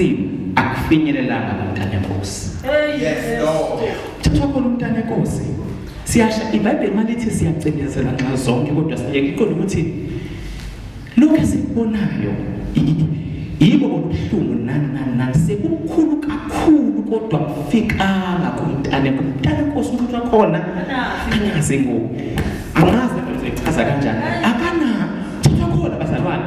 isimo akufinyelelanga kuMntana Nkosi. Yes, Lord. Thathwa khona uMntana Nkosi. Siyasha iBhayibheli malithi siyacindezela nxa zonke kodwa siyeke iqonda ukuthi lokho esikubonayo yibo obuhlungu nani sekukhulu kakhulu kodwa kufikanga kuMntana Nkosi umuntu wakhona angazi ngo angazi ngizoyichaza kanjani akana thathwa khona bazalwane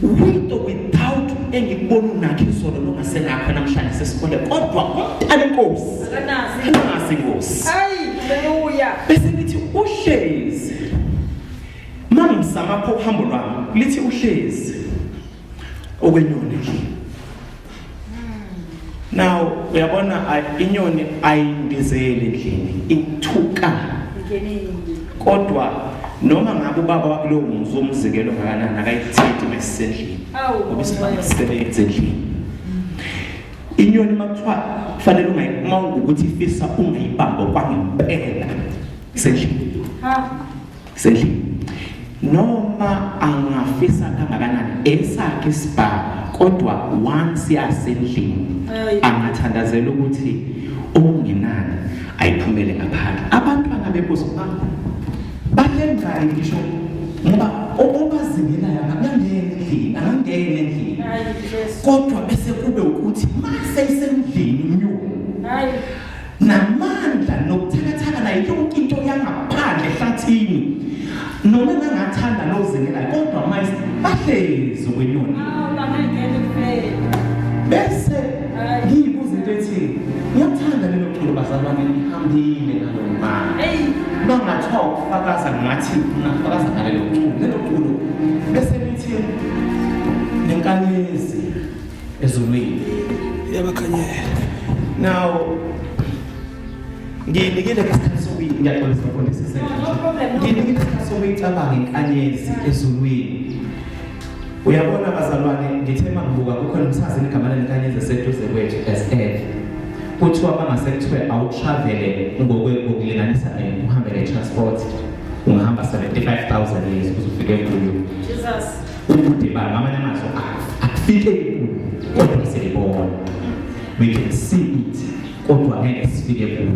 with or without engikubona unakho izolo longasenakho namhlanje sesikole kodwa uMntana Nkosi akanazi Nkosi. Hallelujah. Bese lithi uhlezi mamsama pho uhambo lwami lithi uhlezi okwenyoni endlini. Now uyabona inyoni ayindizeli endlini ithuka kodwa noma ngabe ubaba wakulowo muzi omzekelo ngakanani akayithethi mesendlini ngoba isisebenze endlini. Inyoni makuthiwa kufanele uma ukuthi ifisa ungayibamba kwangempela isendlini isendlini noma angafisa kangakanani esakhe isibhamu kodwa once yasendlini angathandazela ukuthi okungenani ayiphumele ngaphandle. Abantwana bebuzo bahlengani ngisho ngoba obazingelayo angangena endlini kodwa bese kube ukuthi mase isendlini umnyuko namandla nokuthakathaka nayo yonke into yangaphandle ehlathini noma engathanda nozingelayo kodwa mase bahlezi kwenyoni bese ngiyibuza into ethi ngiyathanda lelo culo bazalwane lihambile nalomama bangathiwa ukufakaza ngathi ungafakaza ngalelo culo bese lithi nenkanyezi ezulwini yabakhanyela. Now nginikile isikhathi sokuyi ngiyaxolisa mfundisi nginikile isikhathi sokuyicabanga inkanyezi ezulwini. Uyabona bazalwane ngithema ngibuka kukhona umsazini igama lenkanyezi eseduze kwethu SF kuthiwa bangasekuthiwe awutravele ngokulinganisa uhambe ne-transport ungahamba 75,000 years ukuze ufike kuyo Jesus ubude ba ngamanye amazwi akufike kuyo kodwa siyibona we can see it kodwa ngeke sifike kuyo.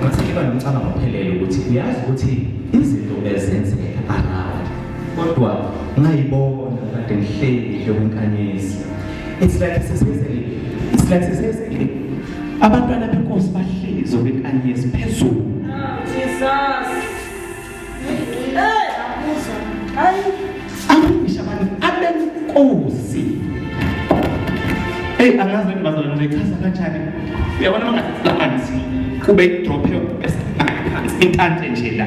Ngasikiba ngicabanga ngophelele ukuthi uyazi ukuthi izinto ezenzeka around kodwa ngayibona kade ngihleli kwenkanyezi. It's like sisezeli abantwana beNkosi bahlezi kwenkanyezi phezulu. Jesus. Angisho abeNkosi. Angazi ukuthi bazalwane ngichaza kanjani. Uyabona mangathi kube idrop bese phansi intante nje la.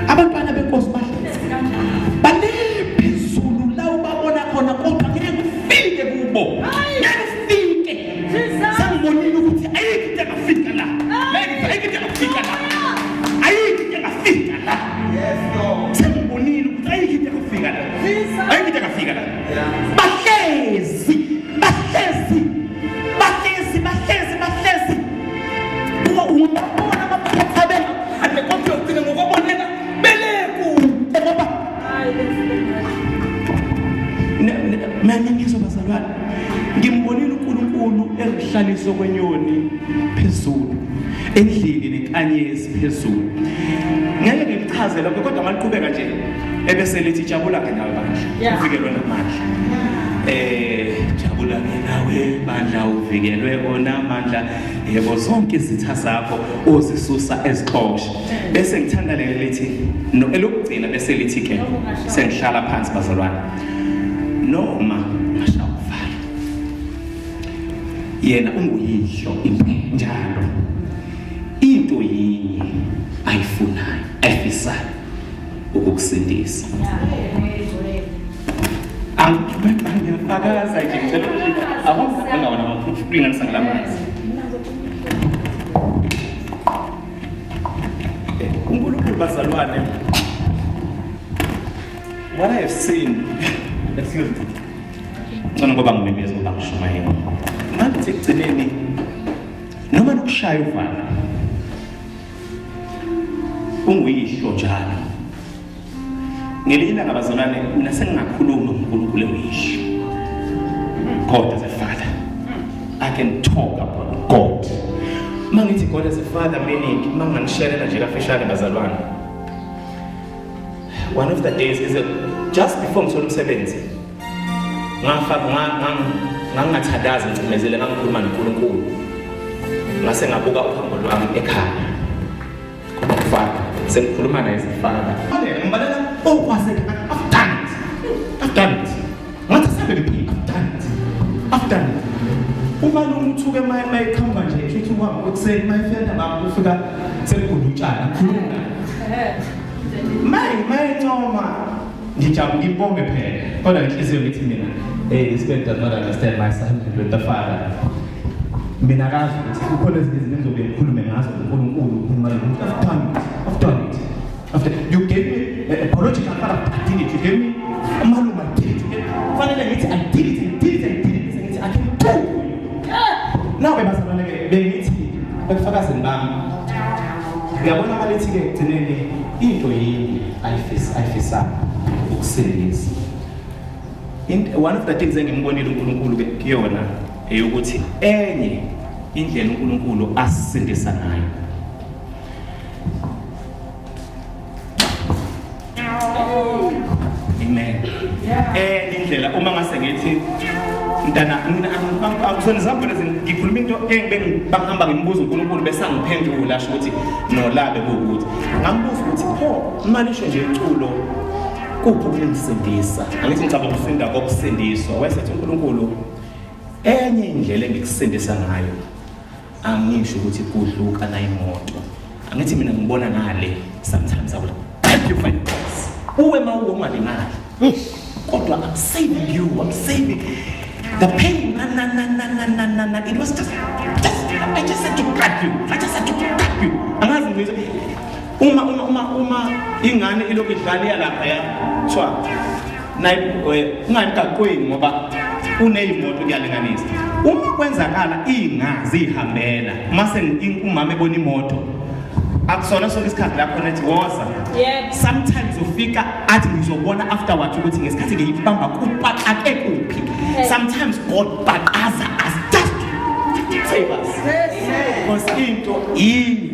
Abantwana beNkosi bahlezi phezulu la ubabona khona kodwa ngeke ufike kubo. Ngeke ufike. Sangibonile ukuthi ayikho into engafika la. Ayikho into engafika la. Ayikho into engafika la. Yes, Lord. Sangibonile ukuthi ayikho into engafika la. Ayikho into engafika la. Bahlezi. Ungabona abaphathabela ade konke ugcine ngokubonela beleku ngoba mina ngizwa bazalwane ngimbonile uNkulunkulu engihlalisa kwenyoni phezulu endlini nenkanyezi phezulu. Ngeke ngikuchazele lokho kodwa maliqhubeka nje ebese lithi jabula ke nawe bandla uvikelwe namandla. Jabula ke nawe bandla uvikelwe onamandla yebo zonke izitha zakho ozisusa ezixosha. Bese ngithanda leli lithi no elokugcina bese lithi ke sengihlala phansi bazalwane noma ngashawufala yena unguyihlo impela njalo into yinye ayifunayo ayifisayo ukukusindisa. Angifakaza nje ngicela ukuthi awungabona ukulinganisa ngalamanzi. uNkulunkulu bazalwane what I have seen ngicela ngoba ngimemeza ngoba ngishumayela manje ekugcineni noma nokushaya uvalo unguyihlo njalo. Ngelinye ilanga bazalwane mina sengingakhuluma ngoNkulunkulu oyihlo God as a father. I can talk about God. Mangithi God as a father meaning manganishare nje kafishane bazalwane. One of the days is just before ngithola umsebenzi. Ngangathadaza ngicimezele ngangikhuluma noNkulunkulu. Ngase ngabuka uphambo lwami ekhaya. Father, sengikhuluma naye Father. Ngibalela okwase I've done it. Ngathi sebephila I've done it. Uma umthuke mayikhamba nje ethi ukwami ukuseni mayifenda bami ufika sekugudutshana khuluma. Mayincoma ngijabula ibonge phela. Kodwa inhliziyo ngithi mina this man does not understand my son with the father. Mina akazi ukuthi kukhona izinto engizobe ngikhulume ngazo uNkulunkulu ukhuluma ukuthi I've done it. After you gave me a biological father, I did it. You gave me a maluma, I did it. Finally, I did it. I can do it. Now, we must have a focus in Bam. We are one of the tickets to into one of the things I'm going to do Kiona, you would see any Indian Unkulu as Sindisanai. Amen. Indlela uma ngasengithi mntana akusenizambona ngikhuluma into bangihamba ngimbuza uNkulunkulu bese angiphendula asho ukuthi nolabe ukuthi ngambuza ukuthi pho imalisho nje iculo kuphi ukungisindisa angithi ngicabanga ukufunda kokusindiswa wayesethi uNkulunkulu enye indlela engikusindisa ngayo angisho ukuthi kudluka na imoto angithi mina ngibona ngale sometimes I will help you find peace uwe mawuwe ungalimali kodwa I'm saving you, I'm saving the pain. It was just I just had to cut you. Angazi ngizo uma ingane ilokhu idlalela lapha ya thwa nayi ungayikaqweni ngoba uneyimoto kuyalinganisa uma kwenzakala ingazi ihambela mase umama ebona imoto akusona sonke isikhathi lapho nethi woza sometimes ufika athi ngizobona afterwards ukuthi ngesikhathi ngiyibamba kupaqake kuphi sometimes God baqaza us just save us because into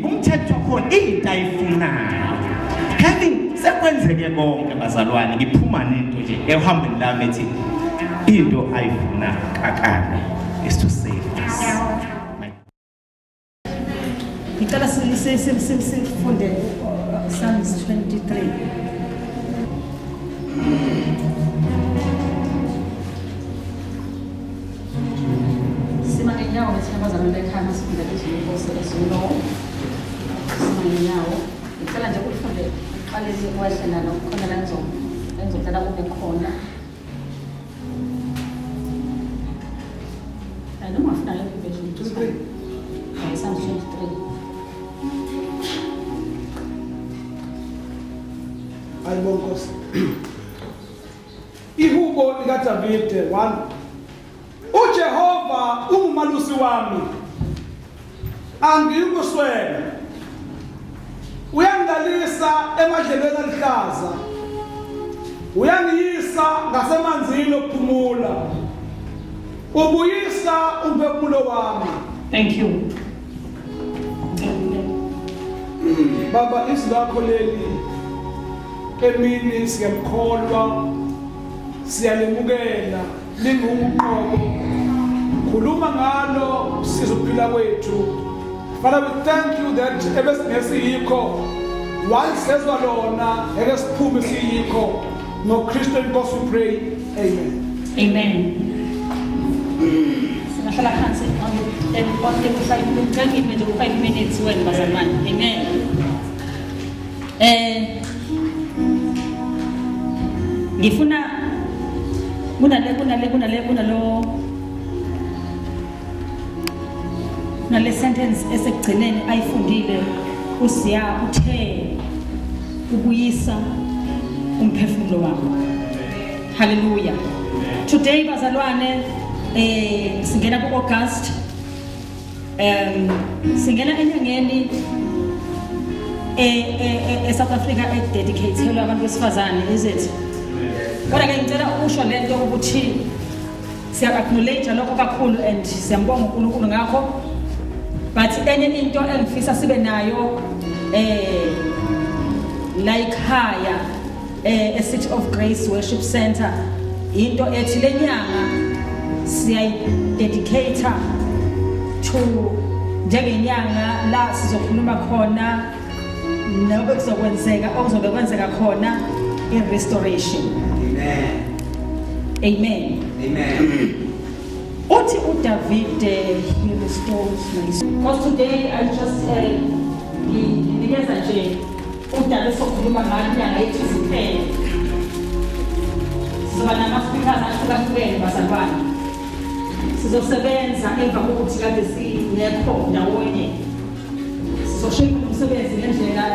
umthetho khona into ayifunayo having sekwenzeke konke bazalwane ngiphuma nento nje ehambeni lami ethi into ayifuna kakane is to save us. Ngicela sifunde Psalms 23. Simangenyawo ngesikhathi lekhaya sifunde izinkosi esino. Simangenyawo. Ngicela nje ukufunde uqalise ukwehlala nokukhona la ngizocela ube khona. Noma afuna le version 23. Psalms 23. Ayibonkosi. Ihubo likaDavide 1. uJehova ungumalusi wami. Angiyikuswela. Uyangidalisa emadlelweni alihlaza. Uyangiyisa ngasemanzini okuphumula. Ubuyisa umphefumulo wami. Thank you. Baba izilakho leli emini siyamkholwa siyalemukela lingumqobo khuluma ngalo sizophila kwethu. Father, we thank you that ebesingekho walisezwa lona ekesiphume siyikho no Christian God we pray. Amen. Singahlala phansi on 5 minutes when bazalwane. Amen. Ngifuna kunale sentence esekugcineni ayifundile usiya uthe ubuyisa umphefumulo wakho. Hallelujah. Today bazalwane singena ku August singena enyangeni South Africa dedicated abantu besifazane is it? Kodwa ke ngicela ukusho lento ukuthi siya-acknowledge lokho kakhulu and siyambonga uNkulunkulu ngakho. But enye into engifisa sibe nayo like higher a City of Grace Worship Center into ethi lenyanga siyayidedicate to njengenyanga la sizokhuluma khona okuzobe kwenzeka khona in restoration. Amen. Amen. Uthi uDavid he restores my soul. Because today I just nginikeza nje udaba sokukhuluma nganyanga yethu siphele. Sizoba nama-speakers ahlukahlukene bazalwane. Sizosebenza emva kokuthi kade singekho ndawonye. Sizoshintsha umsebenzi ngendlela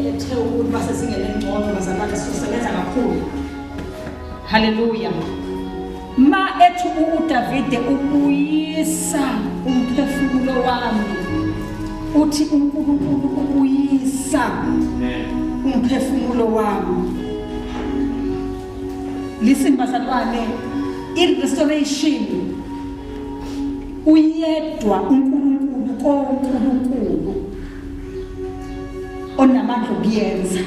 ethe ukuthi base singene ngcono bazalwane sizosebenza kakhulu. Hallelujah. Ma ethi uDavide ubuyisa umphefumulo wami. Uthi uNkulunkulu ubuyisa umphefumulo wami. Listen bazalwane, in restoration uyedwa uNkulunkulu koNkulunkulu onamandla okuyenza.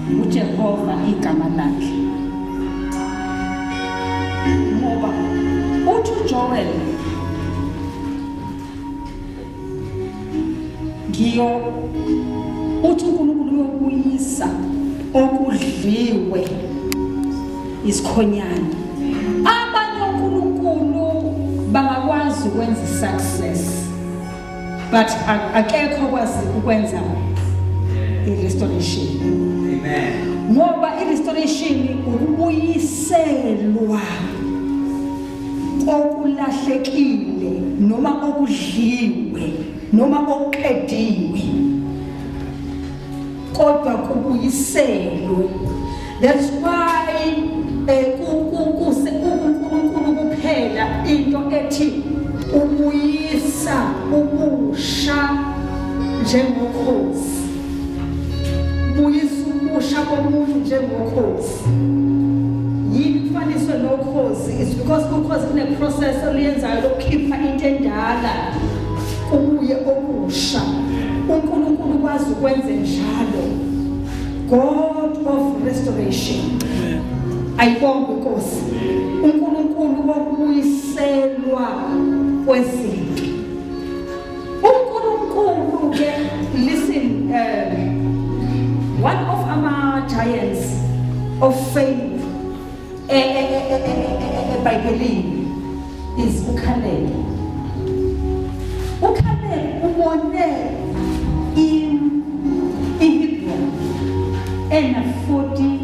uJehova igama lakhe. Ngoba uthi uJoel uthi uNkulunkulu uyobuyisa okudliwe isikhonyana. Abanye uNkulunkulu bangakwazi ukwenza success but akekho kwazi ukwenza i-restoration. Amen. Ngoba i-restoration ukubuyiselwa okulahlekile noma okudliwe noma okuqediwe kodwa kubuyiselwe. That's why uNkulunkulu kuphela into ethi ubuyisa ubusha njengokhozi. Ubuyisa ubusha komuntu njengokhozi. Yini kufaniswe nokhozi? It's because ukhozi kune-process oliyenzayo lokukhipha into endala kubuye obusha. uNkulunkulu kwazi ukwenza njalo. God of restoration. Ayibonge Nkosi. uNkulunkulu wokubuyiselwa kwezinto. uNkulunkulu ke listen, one of our giants of faith eBhayibhelini is uKhaleb. uKhaleb ubone iHebron ena 40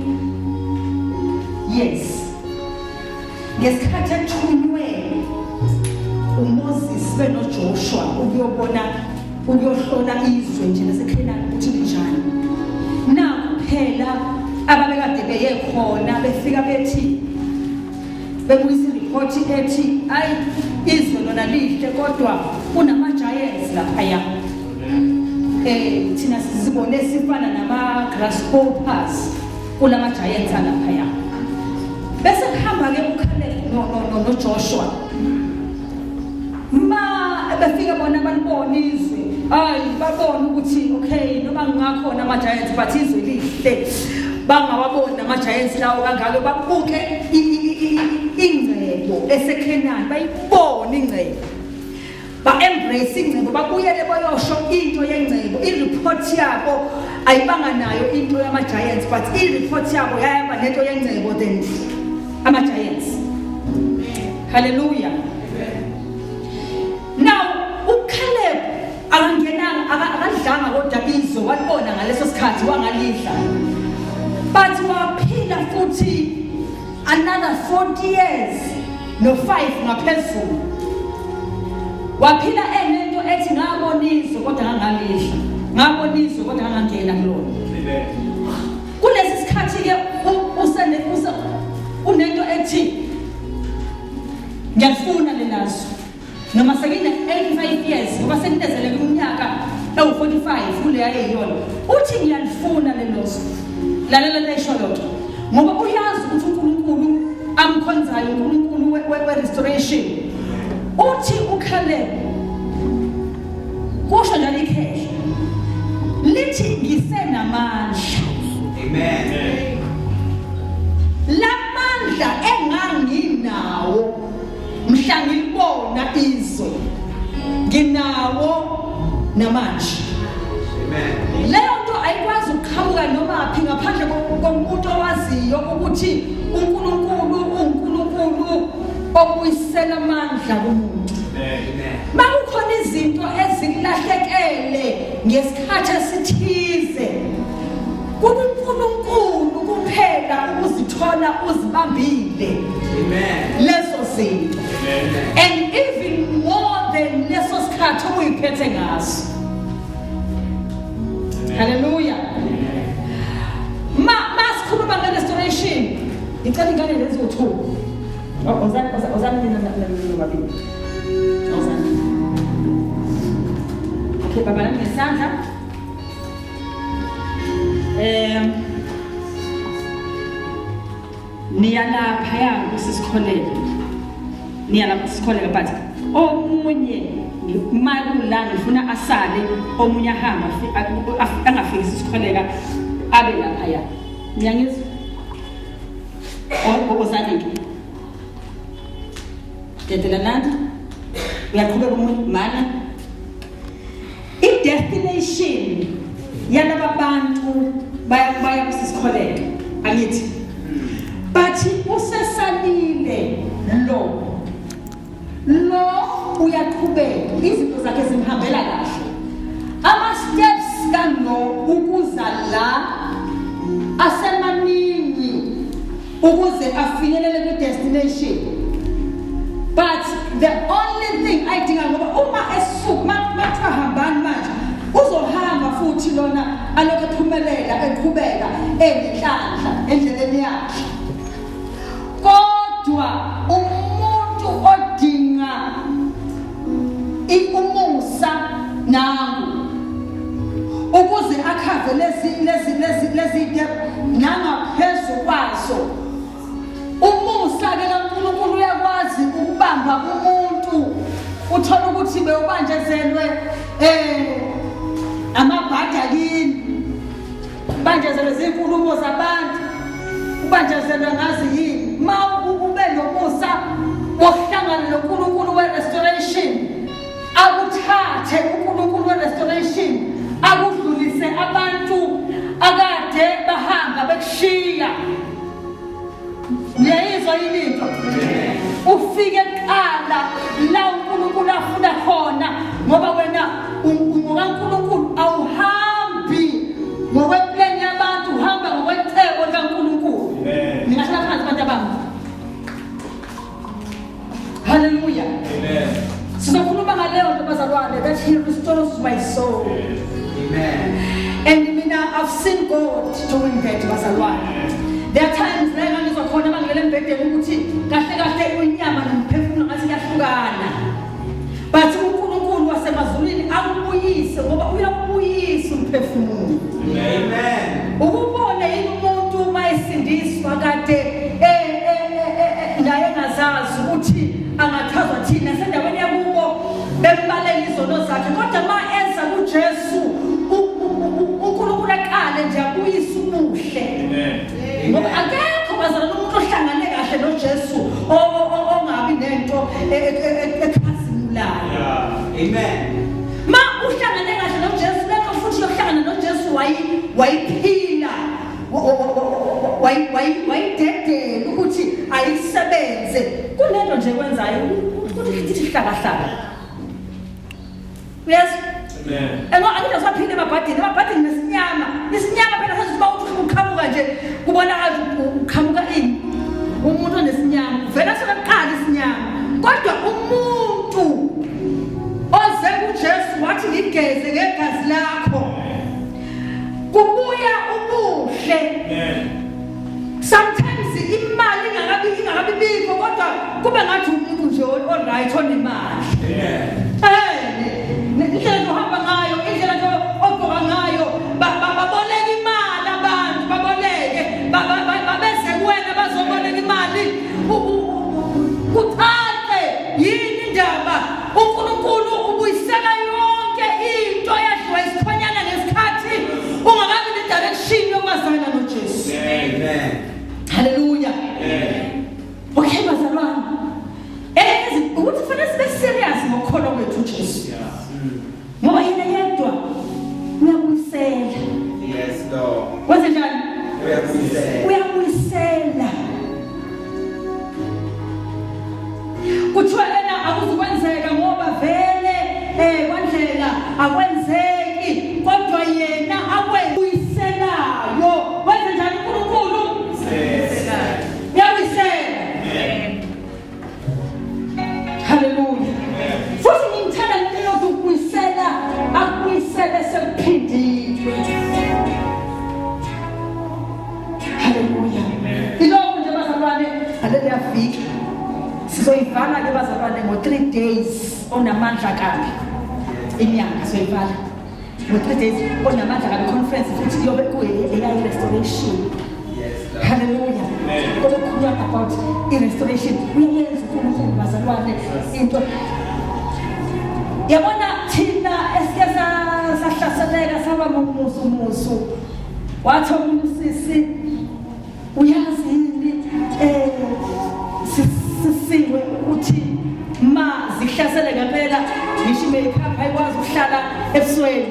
years. Ngesikhathi ethunywe uMoses benoJoshua ukuyohlola izwe nje laseKhanani ukuthi linjani. Nakuphela ababekade beye khona befika bethi bebuyisa ireport ethi ayi izwe lona lihle kodwa kunama giants lapha. Thina sizibone sifana nama grasshoppers kulama giants lapha. Bese kuhamba ke uKhaleb noJoshua. Befika bona balibona izwe. Babona ukuthi okay noma kungakhona ama giants but izwe lihle. Bangawabona ama giants lawo kangalo babuke ingcebo eseKhanani bayibona ingcebo. Ba-embrace ingcebo babuyele boyosho into yengcebo. I-report yabo ayibanga nayo into yama-giants but i-report yabo yayaba nento yengcebo than ama-giants. Hallelujah. Now uKhaleb akadlanga kodwa izwe walibona ngaleso sikhathi wangalidla but waphila futhi another 40 years no 5 ngaphezulu. Waphila enento ethi ngabonizwe kodwa ngangalidla, ngabonizwe kodwa ngangena kulona. Kulesi sikhathi ke unento ethi ngiyafuna lenazo noma sekine 85 years ngoba senitezele kuminyaka ewu45 kule yayeyona uthi ngiyalifuna lelozo. Lalela lesho lokho ngoba uyazi ukuthi uNkulunkulu amkhonzayo uNkulunkulu we-restoration. Uthi uKhaleb kusho njalo ikhehla lithi ngisenamandla. Amen. Lamandla enganginawo mhla ngilibona izwe nginawo namanje. Amen. Leyo nto ayikwazi ukuqhamuka noma phi ngaphandle komuntu owaziyo ukuthi uNkulunkulu obuyisela amandla kumuntu. Amen. Makukhona izinto ezilahlekele ngesikhathi esithize kuNkulunkulu kuphela ukuzithola uzibambile Amen. lezo zinto. Amen. And even more than leso sikhathi uyiphethe ngaso. Hallelujah. Masikhuluma nge-restoration ngicela ingane lezi u2 ozani mina nababili. Ozani. Okay, baba nami ngesandla. Niyalapha yangu sisikholele. Niyalapha sisikholele but omunye malula ngifuna asale omunye ahamba angafiki sisikholeka abe lapha ya. Ngiyangizwa? Ozani. Dedela nandi. Uyaqhubeka umuntu mana. I-destination yalaba bantu baya kusisikholeka angithi bathi usesalile lo uyaqhubeka izinto zakhe zimhambela kahle ama steps kano ukuza la asemaningi ukuze afinyelele ku destination. But the only thing ayidinga ngoba uma esukuma mathahambani manje uzohamba futhi lona alokho ephumelela eqhubeka enhlanhla endleleni yakhe. Kodwa umuntu odinga umusa nangu ukuze akhave lezi nangaphezulu kwazo. Umusa ke kaNkulunkulu uyakwazi ukubamba umuntu uthola ukuthi bewubanjezelwe amabhada kini banjezelwe izinkulumo zabantu ubanjezelwe ngazi yini ube nomusa wokuhlangana noNkulunkulu we-restoration akuthathe uNkulunkulu we-restoration akudlulise abantu akade bahamba bekushiya. Niyayizwa ilinto ufike eqala la uNkulunkulu afuna khona ngoba wena uNkulunkulu awuhambi ngokweplan yabantu uhamba ngokwecebo likaNkulunkulu. Ningahlala phansi abantu bami. Hallelujah. Amen. Sizokhuluma ngaleyo nto bazalwane that he restores my soul. Amen. And mina I've seen God doing that bazalwane. There are times la ngizwa khona mangilele embhedeni ukuthi kahle kahle unyama nomphefumulo ngathi yahlukana. But uNkulunkulu wasemazulwini akubuyise ngoba uyabuyisa umphefumulo. Amen. Ukubona yini umuntu mayisindiswa kade naye ngazazi ukuthi angathazwa thina sendaweni yakubo bembalele izono zakhe kodwa mayenza kuJesu uNkulunkulu aqale nje abuyisa umuhle. Amen. Ngoba akekho bazalwane umuntu ohlangane kahle noJesu ongabi nento ekhazimulayo. Amen. Ma uhlangane kahle noJesu lento futhi yohlangana noJesu wayiphila wayidedela ukuthi ayisebenze kunento nje kwenzayo ukuthi hlakahlaka. Yes. Amen. Angeke saphinde emabhadini nesinyama phela sathi bawuthi uqhamuka nje kubona uqhamuka ini umuntu onesinyama vele sokuqala isinyama kodwa umuntu oze kuJesu wathi ngigeze ngegazi lakho kubuya ubuhle. Sometimes imali ingakabi bikho kodwa kube ngathi umuntu nje oright onemali. Indlela ohamba ngayo indlela ogqoka ngayo baboleka imali abantu baboleke babese ngoba yena yedwa uyabuyisela. Yes, Lord. Wenze njani? Uyabuyisela. Uyabuyisela. Kuthiwa ena akuzukwenzeka ngoba vele kwandlela akwenzeki, kodwa yena akwenzelayo. Wenze njani uNkulunkulu? Uyabuyisela. Hallelujah. Futhi ngimthanda lento yokubuyisela, akubuyisele sekuphindile. Hallelujah. Ilokho nje bazalwane alele yafika. Sizoyivala ke bazalwane ngo3 days onamandla kabi. Inyanga sizoyivala ngo3 days onamandla kabi conference futhi yobe kuyi restoration. Hallelujah. Kodwa kukhulunywa about i-restoration. Uyenza uNkulunkulu bazalwane into. Yabona thina esike sahlaseleka saba ngumusu. Wathi umuntu sisi uyazi yini sisiwe ukuthi ma zihlasele ngempela ngisho imakeup ayikwazi ukuhlala ebusweni.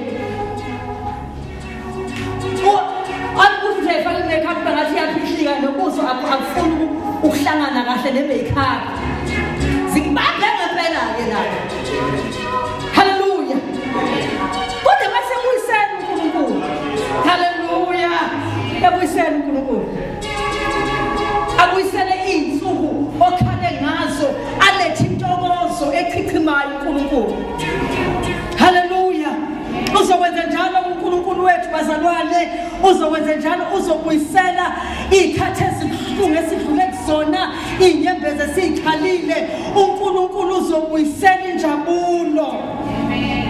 Nje fake imakeup ngathi yaphishika nobuso akufuni ukuhlangana kahle nemakeup. Zikubambe ngempela ke la. Hallelujah. Kodwa mase kuyisena uNkulunkulu. Hallelujah. Yabuyisena uNkulunkulu. Abuyisele izinsuku okhale ngazo, alethe intokozo echichimayo uNkulunkulu. Hallelujah. Uzokwenza njalo uNkulunkulu wethu bazalwane, uzokwenza njalo, uzobuyisela ikhathi ezibuhlungu esidlule kuzona, inyembezi esizikhalile. uNkulunkulu uzobuyisela injabulo. Amen.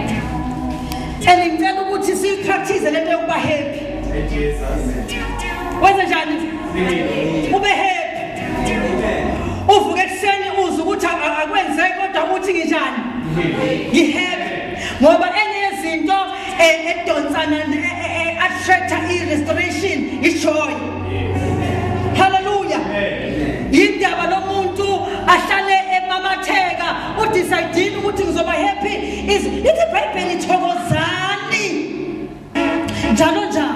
Ngicela ukuthi siyipractice lento yokuba happy. Wenza njani? Ube happy. Uvuke ekuseni uze ukuthi akwenzeki kodwa uthi nginjani? Ngihappy. Ngoba enye yezinto edonsana attracta i-restoration i-joy. Hallelujah. Yindaba lomuntu ahlale emamatheka udecide ukuthi ngizoba happy ithi iBhayibheli ithokozani njalo njalo.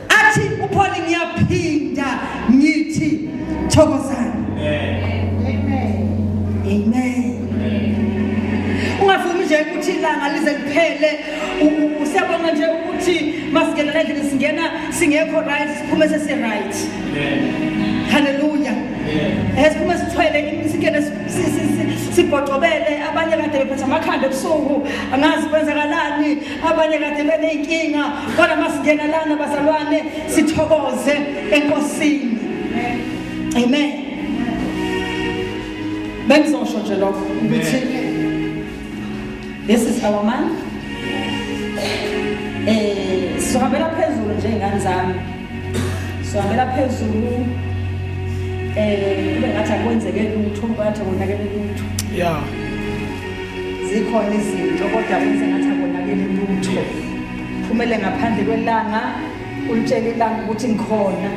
Athi uPaul ngiyaphinda ngithi thokozani. Amen. Ungavumi nje ukuthi ilanga lize liphele usiyabona nje ukuthi masigena la endlini singekho right siphume sesi right. Hallelujah. Esiphume sithwele isikene sibhocobele, abanye kade bephethe amakhanda ebusuku angazi kwenzakalani, abanye kade beneyinkinga, kodwa masigena lana bazalwane sithokoze enkosini. Amen. Bengizosho nje lokho ukuthi this is our man. Sohambela phezulu nje ingane zami. Sohambela phezulu. Kube ngathi akwenzeke lutho, bathi konakele lutho. Yeah. Zikhona izinto kodwa kwenze ngathi akonakele lutho. Kumele ngaphandle kwelanga ulitshela ilanga ukuthi ngikhona.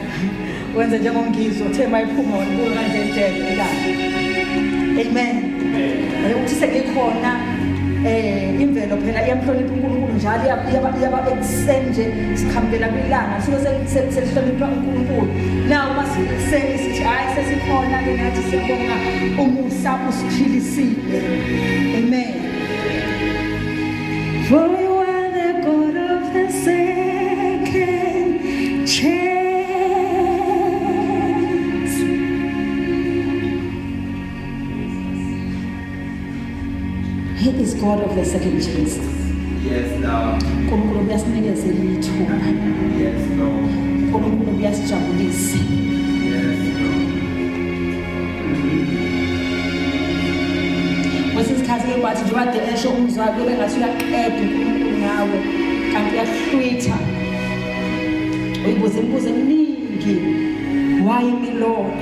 Wenze njengomngizo uthe mayiphuma wona kanje nje elanga. Amen. Ukuthi sengikhona imvelo phela iyamhlonipha uNkulunkulu njalo iyaba extend sikhambela kwilanga sike selihlonipha uNkulunkulu. Naw masisele sithi hayi sesikhona ke ngathi sibonga umusa usiphilisile. Amen. For you are the God of the second chance. He is God of the second chance. Yes, Lord. uNkulunkulu uyasinikeza ithuba. Yes, Lord. uNkulunkulu uyasijabulisa. Yes, Lord. Wesikhathi ke kwathi nje wade esho umzwalo kube ngathi uyaqeda uNkulunkulu ngawe kanti uyahlwitha. Uyibuza imibuzo eminingi. Why me Lord?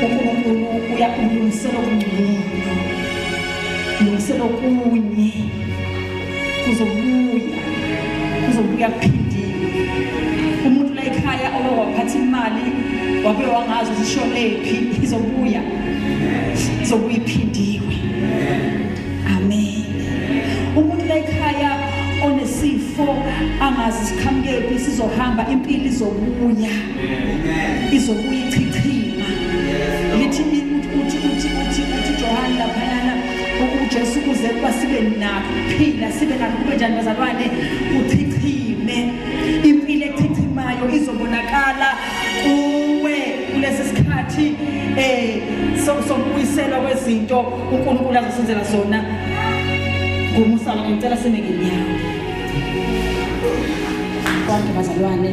uNkulunkulu uyakulungisela okungcono. Ulungisela okunye. Kuzobuya phindiwe. Umuntu la ekhaya owaphatha imali wabe wangazi usisholephi izobuya iphindiwe. Amen. singazi sikhamukephi sizohamba impilo izobuya izobuya ichichima lithi uthi John laphayana uJesu kuze kuba sibe nakho kuphila sibe nakho kube njani bazalwane uchichime impilo echichimayo izobonakala kuwe kulesi sikhathi sokubuyiselwa kwezinto uNkulunkulu azosenzela zona ngomusala ngicela sime ngenyawo bonke bazalwane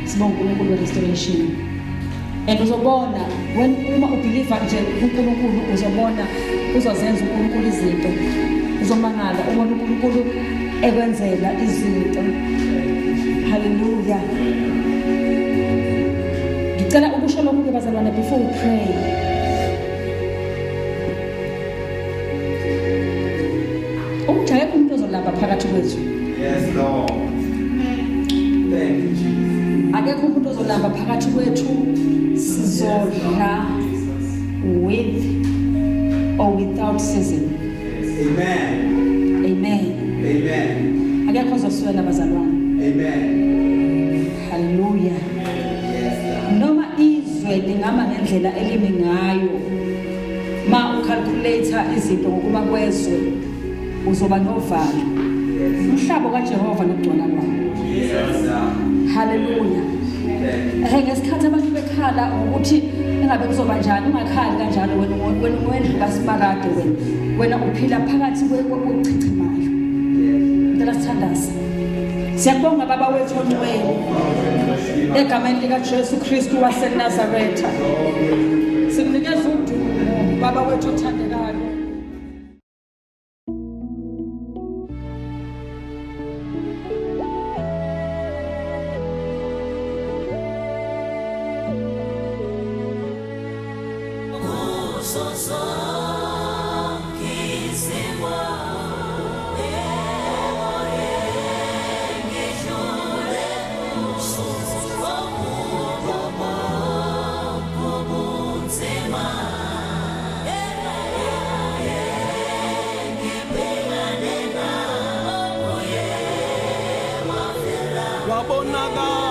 sibonga uNkulunkulu we-restoration and uzobona uma ubelieve nje uNkulunkulu uzobona uzozenza uNkulunkulu izinto uzomangala ubona uNkulunkulu ekwenzela izinto haleluya ngicela ukusho lokhu bazalwane before we pray umjayeko umuntu ozolamba phakathi kwethu Yes, Lord. Thank you, Jesus. akekho umuntu ozolamba phakathi kwethu sizodla with or without season Amen. amen Amen. akekho ozoswela bazalwane Amen. haleluya Yes, Lord. noma izwe lingama ngendlela elimi ngayo ma ucalculator izinto ngokuba kwezwe uzoba novalo umhlaba kaJehova nokugcwala kwawo Yes, Lord. haleluya ngesikhathi abantu bekhala ukuthi engabe kuzoba njani ungakhali kanjalo wena basimakade wena uphila phakathi kokuchichimayo ngicela sithandaze siyabonga baba wethu ongcwele egameni lika Jesu Kristu waseNazaretha sikunikeza udumo baba wethu othandekayo wabonakala